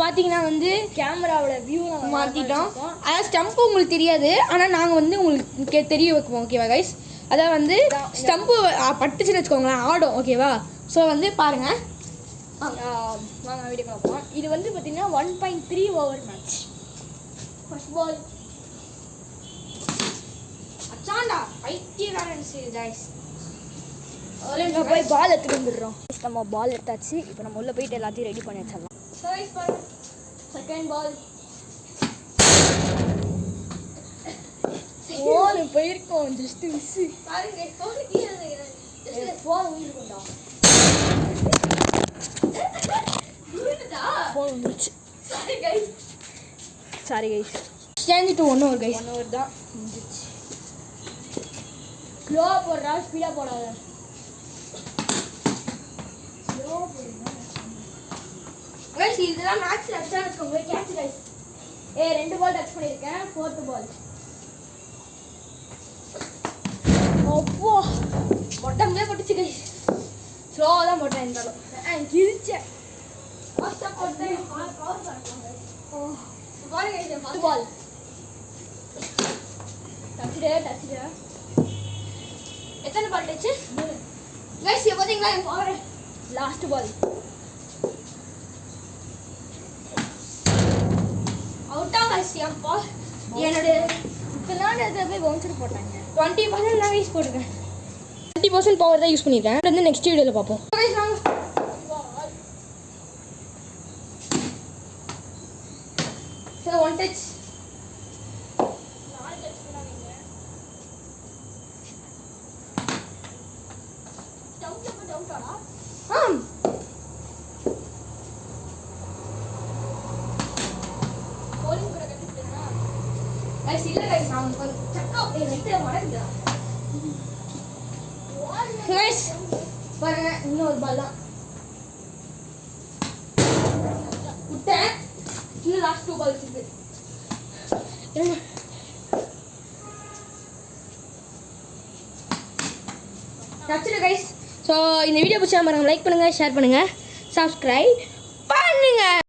பார்த்தீங்கன்னா வந்து கேமராவோட வியூ மாற்றிட்டோம். அதாவது ஸ்டம்ப்பு உங்களுக்கு தெரியாது, ஆனால் நாங்கள் வந்து உங்களுக்கு தெரிய வைக்குவோம். ஓகேவா கைஸ்? அதாவது வந்து ஸ்டம்ப்பு பட்டுச்சுன்னு வச்சுக்கோங்களேன், ஆடும். ஓகேவா? ஸோ வந்து பாருங்கள், வாங்க வீடியோ பார்ப்போம். இது வந்து பார்த்தீங்கன்னா 1.3 ஓவர் மேட்ச். ஃபர்ஸ்ட் பால் அச்சாண்டா பைத்தியக்காரன் சரி கைஸ். நம்ம போய் பால் எடுத்துட்டு வந்துடுறோம். நம்ம பால் எடுத்தாச்சு. இப்போ நம்ம உள்ளே போயிட்டு எல்லாத்தையும் ரெடி பண்ணி வச்சிடலாம். செகண்ட் பால் ஃபோனு போயிருக்கோம். ஜஸ்ட் மிஸ்ஸு பாருங்க, ஃபோன் உயிர்க்கொண்டா ஃபோன் வந்துச்சு. Sorry guys. சேர்ந்துட்டு 1 ஓவர் கைஸ். 1 ஓவர் தான் முடிஞ்சிச்சு. ஸ்லோவாக போடுறா, ஸ்பீடாக போடாத. ஸ்லோவாக போடுறா. கைஸ் இதெல்லாம் மேட்ச்ல அடிச்சா வச்சுக்கோங்க. Catch guys. 2 பால் டச் பண்ணியிருக்கேன். 4th பால். அப்போ பொட்டமே போட்டுச்சு கைஸ். ஸ்லோவாக தான் போட்டேன். இருந்தாலும் கிழிச்சேன். ஃபாஸ்ட்டாக போட்டேன். பாருங்க கைஸ், ஃபர்ஸ்ட் பால் டச்சுடு. எத்தனை பால் டச்சு கைஸ்? பார்த்தீங்களா என் பவர்? லாஸ்ட் பால் அவுட்டா கைஸ். என் பால் என்னோட இப்போலாம் இதை போய் பவுன்சர் போட்டாங்க. 20% நான் யூஸ் போட்டிருக்கேன். 20% பவர் தான் யூஸ் பண்ணியிருக்கேன். வந்து நெக்ஸ்ட் வீடியோவில் பார்ப்போம். So 1 touch. ஆம் கைஸ் இல்லை கைஸ், நான் கொஞ்சம் சக்கா நெட்டு மறந்துடா கைஸ். பாருங்க, இன்னொரு பால் தான் விட்டேன். இன்னும் லாஸ்ட் 2 பால்ஸ் இருக்கு. Touched guys. ஸோ இந்த வீடியோ பிடிச்சா மறக்காம லைக் பண்ணுங்கள், ஷேர் பண்ணுங்கள், சப்ஸ்கிரைப் பண்ணுங்கள்.